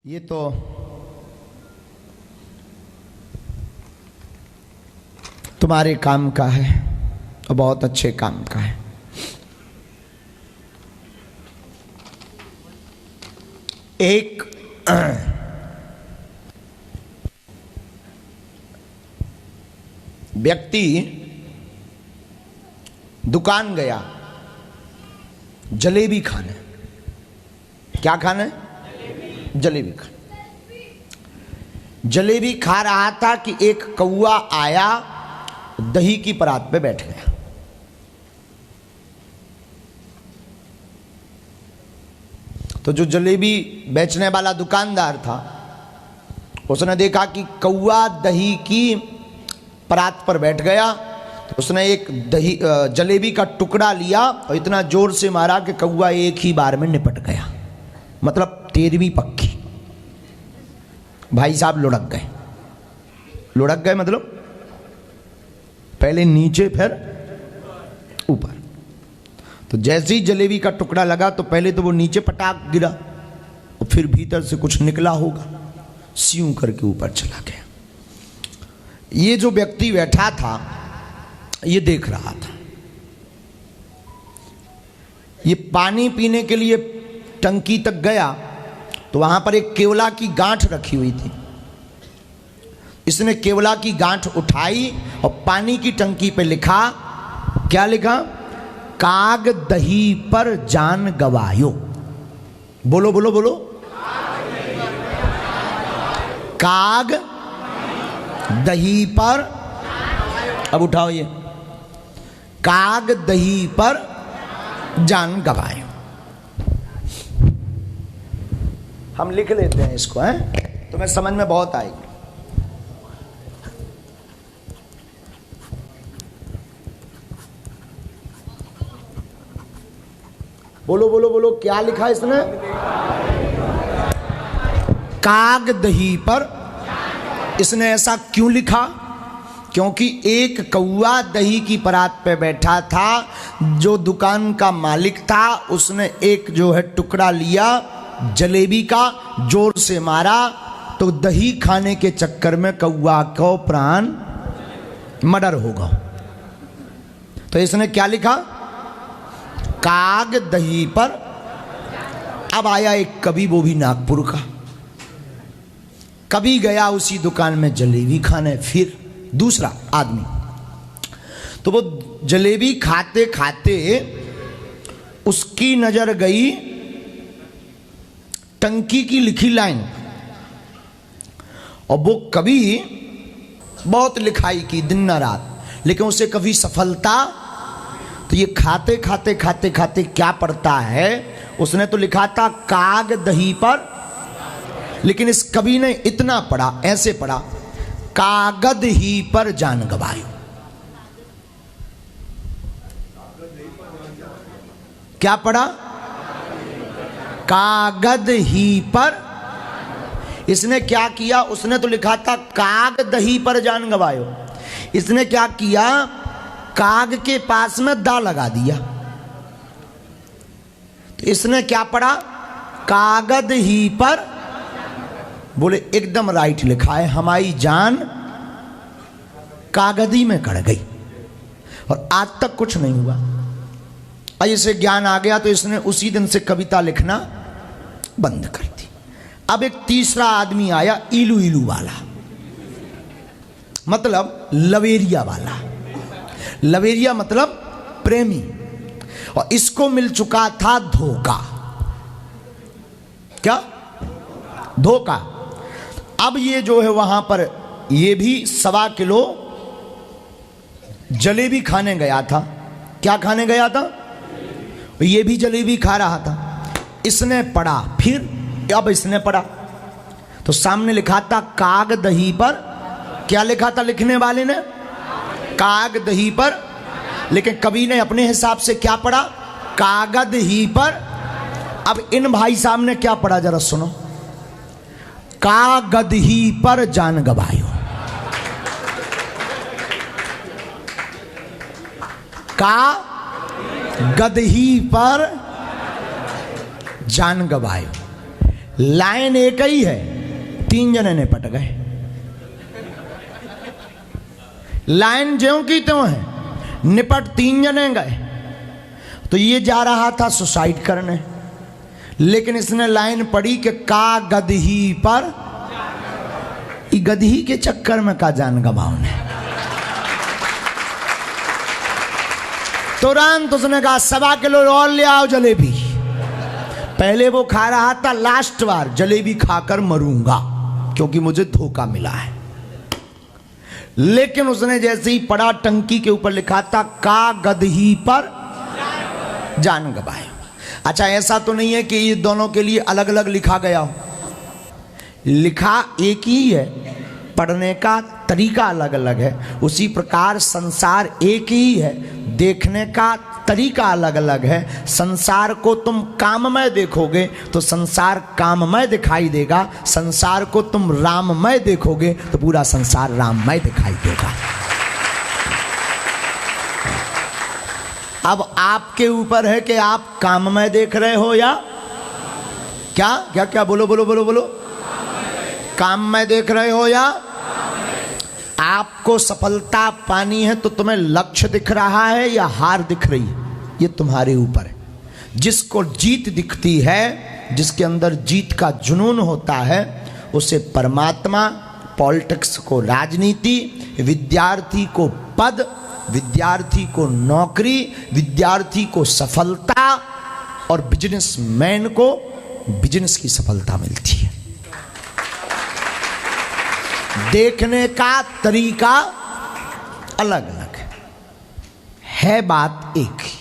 ये तो तुम्हारे काम का है और बहुत अच्छे काम का है। एक व्यक्ति दुकान गया जलेबी खाने। क्या खाने? जलेबी खाने। जलेबी खा रहा था कि एक कौआ आया, दही की परात पे बैठ गया। तो जो जलेबी बेचने वाला दुकानदार था उसने देखा कि कौआ दही की परात पर बैठ गया, तो उसने एक जलेबी का टुकड़ा लिया और इतना जोर से मारा कि कौआ एक ही बार में निपट गया। मतलब 13वीं पक्की। भाई साहब लुढ़क गए। लुढ़क गए मतलब पहले नीचे फिर ऊपर। तो जैसे ही जलेबी का टुकड़ा लगा तो पहले तो वो नीचे पटाक गिरा और फिर भीतर से कुछ निकला होगा, स्यूं करके ऊपर चला गया। ये जो व्यक्ति बैठा था ये देख रहा था। ये पानी पीने के लिए टंकी तक गया तो वहां पर एक केवला की गांठ रखी हुई थी। इसने केवला की गांठ उठाई और पानी की टंकी पे लिखा, क्या लिखा? काग दही पर जान गवायो। बोलो बोलो बोलो। काग दही पर, अब उठाओ ये, काग दही पर जान गवायो। हम लिख लेते हैं इसको, हैं तुम्हें समझ में बहुत आएगी। बोलो बोलो बोलो, क्या लिखा इसने? काग दही पर। इसने ऐसा क्यों लिखा? क्योंकि एक कौआ दही की परात पे बैठा था। जो दुकान का मालिक था उसने एक जो है टुकड़ा लिया जलेबी का, जोर से मारा तो दही खाने के चक्कर में कौआ को प्राण मर्डर होगा। तो इसने क्या लिखा? काग दही पर। अब आया एक कवि, वो भी नागपुर का। कभी गया उसी दुकान में जलेबी खाने, फिर दूसरा आदमी। तो वो जलेबी खाते खाते उसकी नजर गई टंकी की लिखी लाइन, और वो कभी बहुत लिखाई की दिन न रात, लेकिन उसे कभी सफलता। तो ये खाते खाते खाते खाते क्या पढ़ता है? उसने तो लिखा था काग दही पर, लेकिन इस कवि ने इतना पढ़ा, ऐसे पढ़ा, कागद ही पर जान गवायो। क्या पढ़ा? कागद ही पर। इसने क्या किया? उसने तो लिखा था काग दही पर जान गवायो। इसने क्या किया? काग के पास में दा लगा दिया। तो इसने क्या पढ़ा? कागद ही पर। बोले एकदम राइट लिखा है, हमारी जान कागदी में कड़ गई और आज तक कुछ नहीं हुआ। और इसे ज्ञान आ गया तो इसने उसी दिन से कविता लिखना बंद कर दी। अब एक तीसरा आदमी आया, इलू इलू वाला, मतलब लवेरिया वाला। लवेरिया मतलब प्रेमी, और इसको मिल चुका था धोखा। क्या? धोखा। अब ये जो है वहां पर ये भी 1.25 किलो जलेबी खाने गया था। क्या खाने गया था? ये भी जलेबी खा रहा था। इसने पढ़ा, फिर अब इसने पढ़ा तो सामने लिखा था काग दही पर। क्या लिखा था लिखने वाले ने? काग दही पर। लेकिन कवि ने अपने हिसाब से क्या पढ़ा? कागद ही पर। अब इन भाई साहब ने क्या पढ़ा जरा सुनो, कागद ही पर जान गवायो। कागद ही पर जान गवायो। लाइन एक ही है, 3 जने निपट गए। लाइन ज्यों की त्यों है, निपट 3 जने गए। तो ये जा रहा था सुसाइड करने, लेकिन इसने लाइन पढ़ी कि का गदही पर, गदही के चक्कर में का जान गंवाउने। तुरंत उसने कहा 1.25 किलो और ले आओ जलेबी। पहले वो खा रहा था, लास्ट बार जलेबी खाकर मरूंगा क्योंकि मुझे धोखा मिला है। लेकिन उसने जैसे ही पढ़ा, टंकी के ऊपर लिखा था का गदही पर जान गवाए। अच्छा, ऐसा तो नहीं है कि ये दोनों के लिए अलग अलग लिखा गया हो, लिखा एक ही है, पढ़ने का तरीका अलग अलग है। उसी प्रकार संसार एक ही है, देखने का तरीका अलग अलग है। संसार को तुम काममय देखोगे तो संसार काममय दिखाई देगा, संसार को तुम राममय देखोगे तो पूरा संसार राममय दिखाई देगा। अब आपके ऊपर है कि आप काममय देख रहे हो या क्या क्या क्या, बोलो बोलो बोलो बोलो, काममय देख रहे हो या। आपको सफलता पानी है तो तुम्हें लक्ष्य दिख रहा है या हार दिख रही है, ये तुम्हारे ऊपर है। जिसको जीत दिखती है, जिसके अंदर जीत का जुनून होता है, उसे परमात्मा, पॉलिटिक्स को राजनीति, विद्यार्थी को पद, विद्यार्थी को नौकरी, विद्यार्थी को सफलता और बिजनेसमैन को बिजनेस की सफलता मिलती है। देखने का तरीका अलग अलग है बात एक ही।